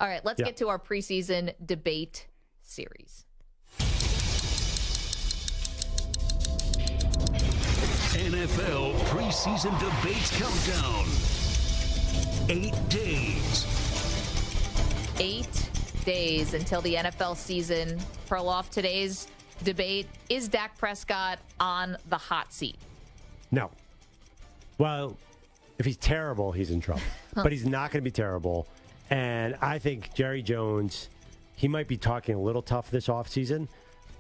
All right, let's get to our preseason debate series. NFL preseason debates countdown. 8 days. 8 days until the NFL season. Perloff, today's debate, is Dak Prescott on the hot seat? No. Well, if he's terrible, he's in trouble. But he's not going to be terrible. And I think Jerry Jones, he might be talking a little tough this offseason,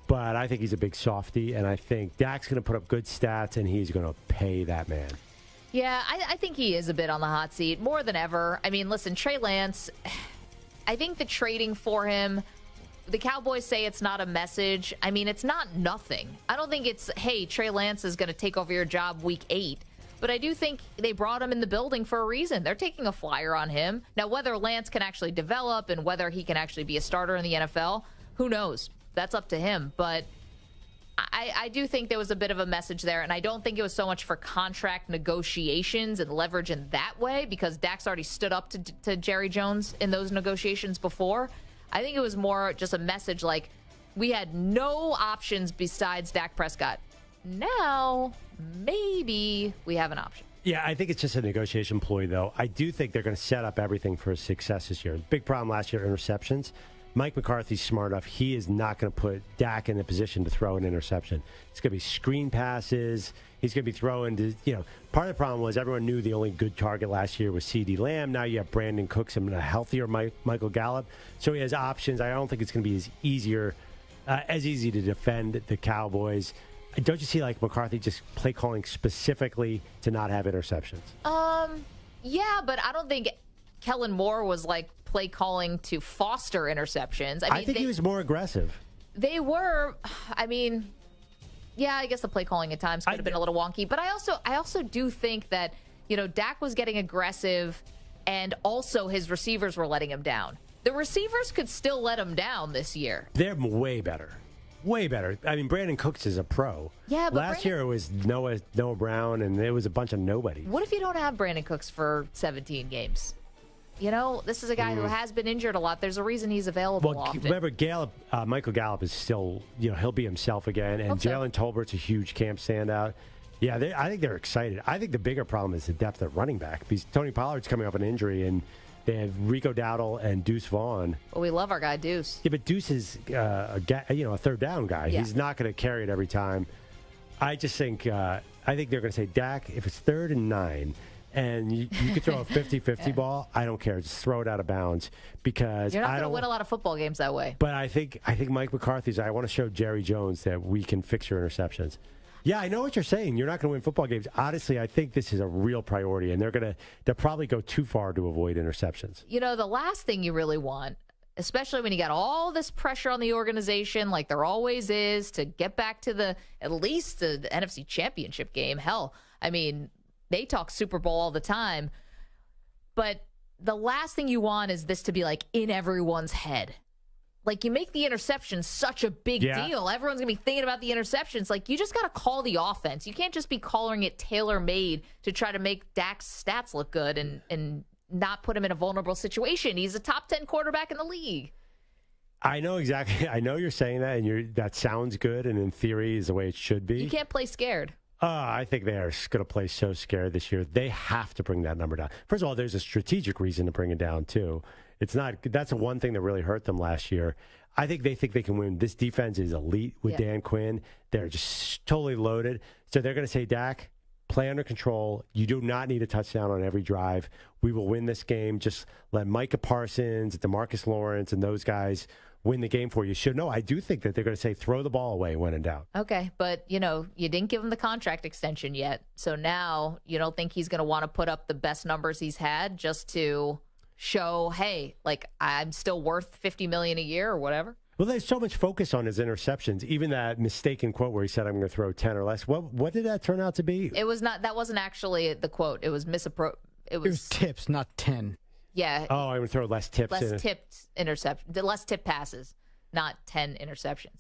but I think he's a big softy, and I think Dak's going to put up good stats, and he's going to pay that man. Yeah, I think he is a bit on the hot seat, more than ever. I mean, listen, Trey Lance, I think the trading for him, the Cowboys say it's not a message. I mean, it's not nothing. I don't think it's, hey, Trey Lance is going to take over your job week 8. But I do think they brought him in the building for a reason. They're taking a flyer on him. Now, whether Lance can actually develop and whether he can actually be a starter in the NFL, who knows? That's up to him. But I do think there was a bit of a message there, and I don't think it was so much for contract negotiations and leverage in that way, because Dak's already stood up to Jerry Jones in those negotiations before. I think it was more just a message like, we had no options besides Dak Prescott. Now, maybe we have an option. Yeah, I think it's just a negotiation ploy, though. I do think they're going to set up everything for success this year. Big problem last year, interceptions. Mike McCarthy's smart enough. He is not going to put Dak in a position to throw an interception. It's going to be screen passes. He's going to be throwing to, part of the problem was everyone knew the only good target last year was CeeDee Lamb. Now you have Brandon Cooks and a healthier Michael Gallup. So he has options. I don't think it's going to be as easy to defend the Cowboys. Don't you see like McCarthy just play calling specifically to not have interceptions? Yeah, but I don't think Kellen Moore was like play calling to foster interceptions. I think he was more aggressive. They were. I mean, yeah, I guess the play calling at times could have been a little wonky. But I also do think that Dak was getting aggressive, and also his receivers were letting him down. The receivers could still let him down this year. They're way better. Way better. I mean, Brandon Cooks is a pro. Yeah, but last year it was Noah Brown, and it was a bunch of nobody. What if you don't have Brandon Cooks for 17 games? This is a guy who has been injured a lot. There's a reason he's available often. Remember, Michael Gallup is still, he'll be himself again, and Jalen Tolbert's a huge camp standout. Yeah, I think they're excited. I think the bigger problem is the depth at running back, because Tony Pollard's coming off an injury, and they have Rico Dowdle and Deuce Vaughn. Well, we love our guy Deuce. Yeah, but Deuce is a third down guy. Yeah. He's not going to carry it every time. I just think they're going to say, Dak, if it's 3rd and 9 and you could throw a 50-50 ball, I don't care. Just throw it out of bounds, because you're not going to win a lot of football games that way. But I think Mike McCarthy's. I want to show Jerry Jones that we can fix your interceptions. Yeah, I know what you're saying. You're not going to win football games. Honestly, I think this is a real priority, and they'll probably go too far to avoid interceptions. The last thing you really want, especially when you got all this pressure on the organization, like there always is, to get back to at least the NFC Championship game. Hell, I mean, they talk Super Bowl all the time, but the last thing you want is this to be like in everyone's head. Like, you make the interception such a big deal. Everyone's going to be thinking about the interceptions. Like, you just got to call the offense. You can't just be calling it tailor-made to try to make Dak's stats look good and not put him in a vulnerable situation. He's a top 10 quarterback in the league. I know exactly. I know you're saying that, and that sounds good, and in theory is the way it should be. You can't play scared. I think they are going to play so scared this year. They have to bring that number down. First of all, there's a strategic reason to bring it down, too. That's the one thing that really hurt them last year. I think they can win. This defense is elite with Dan Quinn. They're just totally loaded. So they're going to say, Dak, play under control. You do not need a touchdown on every drive. We will win this game. Just let Micah Parsons, DeMarcus Lawrence, and those guys win the game for you. I do think that they're going to say throw the ball away when in doubt. Okay, but, you didn't give him the contract extension yet. So now you don't think he's going to want to put up the best numbers he's had just to show, hey, like, I'm still worth $50 million a year or whatever? Well, there's so much focus on his interceptions. Even that mistaken quote where he said, I'm going to throw 10 or less. What did that turn out to be? It was not. That wasn't actually the quote. It was It was tips, not 10. Yeah. Oh, I'm going to throw less tips. Less tipped passes, not 10 interceptions.